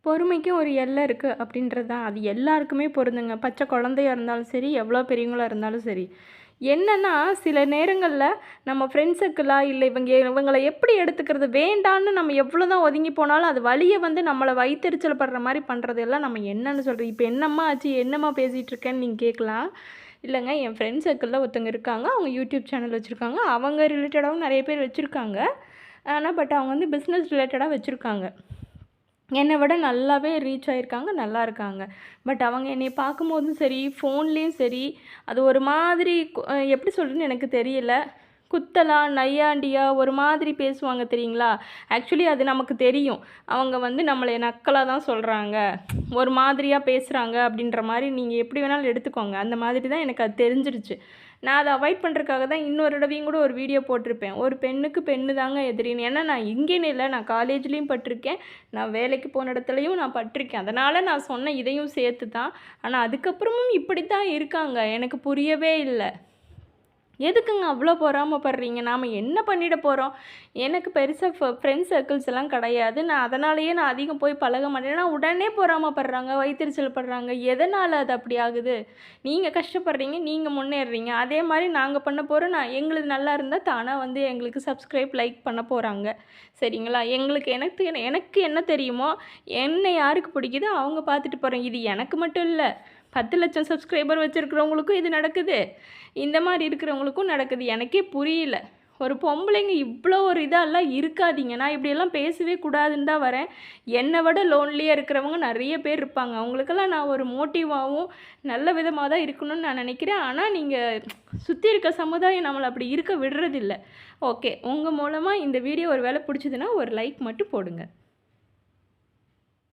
பொறுமைக்கும் ஒரு எல்லை இருக்குது அப்படின்றது தான். அது எல்லாருக்குமே பொருந்துங்க. பச்சை குழந்தையா இருந்தாலும் சரி, எவ்வளோ பெரியவங்களா இருந்தாலும் சரி. என்னன்னா, சில நேரங்கள்ல நம்ம ஃப்ரெண்ட்ஸ் சர்க்கிளா இல்ல இவங்கள எப்படி எடுத்துக்கிறது? வேண்டான்னு நம்ம எவ்வளோ தான் ஒதுங்கி போனாலும், அது வலிய வந்து நம்மள வயித்தெரிச்சல் படுற மாரி பண்றதெல்லாம் நம்ம என்னன்னு சொல்றது? இப்ப என்னம்மா ஆச்சு? என்னம்மா பேசிட்டு இருக்கேன்னு நீங்க கேட்கலாம். இல்லங்க, என் ஃப்ரெண்ட்ஸ் சர்க்கிள்ல ஒருத்தவங்க இருக்காங்க. அவங்க யூடியூப் சேனல் வச்சிருக்காங்க. அவங்க ரிலேட்டடாவும் நெறைய பேர் வச்சிருக்காங்க. ஆனா, அவங்க வந்து பிசினஸ் ரிலேட்டடா வச்சிருக்காங்க. என்ன விட நல்லாவே ரீச் ஆயிருக்காங்க, நல்லா இருக்காங்க. அவங்க என்னைய பார்க்கும்போதும் சரி, ஃபோன்லேயும் சரி, அது ஒரு மாதிரி எப்படி சொல்றதுன்னு எனக்கு தெரியல. குத்தலா, நையாண்டியா ஒரு மாதிரி பேசுவாங்க தெரியுங்களா? ஆக்சுவலி அது நமக்கு தெரியும். அவங்க வந்து நம்மள நக்கலா தான் சொல்றாங்க. ஒரு மாதிரியா பேசுறாங்க அப்படின்ற மாரி நீங்க எப்படி வேணாலும் எடுத்துக்கோங்க. அந்த மாதிரி தான் எனக்கு அது தெரிஞ்சிருச்சு. நான் அத அவாய்ட் பண்ணுறதுக்காக தான் இன்னொரு தடவையும் கூட ஒரு வீடியோ போட்டிருப்பேன். ஒரு பெண்ணுக்கு பெண்ணு தாங்க எதிரின்னு. ஏன்னா நான் இங்கேன்னு இல்ல, நான் காலேஜ்லேயும் பட்டிருக்கேன். நான் வேலைக்கு போன இடத்துலயும் நான் பட்டிருக்கேன். அதனால நான் சொன்ன இதையும் சேர்த்து தான். ஆனா அதுக்கப்புறமும் இப்படி தான் இருக்காங்க. எனக்கு புரியவே இல்ல. எதுக்குங்க அவ்வளோ பொறாமப்படுறீங்க? நாம என்ன பண்ணிட போறோம்? எனக்கு பெருசா ஃப்ரெண்ட்ஸ் சர்க்கிள்ஸ் எல்லாம் கிடையாது. நான் அதனாலேயே நான் அதிகம் போய் பழக மாட்டேன். ஏன்னா உடனே பொறாமப்படுறாங்க, வயித்தெரிச்சல் படுறாங்க. எதனால அது அப்படி ஆகுது? நீங்க கஷ்டப்படுறீங்க, நீங்க முன்னேறுறீங்க. அதே மாரி நாங்க பண்ண போறோம். எங்களுது நல்லா இருந்தா தானா வந்து எங்களுக்கு சப்ஸ்கிரைப், லைக் பண்ண போறாங்க. சரிங்களா? எனக்கு எனக்கு என்ன தெரியுமோ, என்ன யாருக்கு பிடிக்குதோ அவங்க பார்த்துட்டு போறாங்க. இது எனக்கு மட்டும் இல்ல. 10,00,000 சப்ஸ்கிரைபர் வச்சிருக்கிறவங்களுக்கும் இது நடக்குது. இந்த மாரி இருக்கிறவங்களுக்கும் நடக்குது. எனக்கே புரியல. ஒரு பொம்பளைங்க இவ்வளோ ஒரு இதாலாம் இருக்காதீங்க. நான் இப்படியெல்லாம் பேசவே கூடாதுன்னு தான் வரேன். என்னை விட லோன்லியா இருக்கிறவங்க நெறைய பேர் இருப்பாங்க. அவங்களுக்கெல்லாம் நான் ஒரு மோட்டிவாவும், நல்ல விதமா தான் இருக்கணும்னு நான் நினைக்கிறேன். ஆனா, நீங்க சுத்தி இருக்க சமுதாயம் நம்மள அப்படி இருக்க விடுறதில்ல. ஓகே. உங்க மூலமா இந்த வீடியோ ஒரு வேளை பிடிச்சதுன்னா, ஒரு லைக் மட்டும் போடுங்க.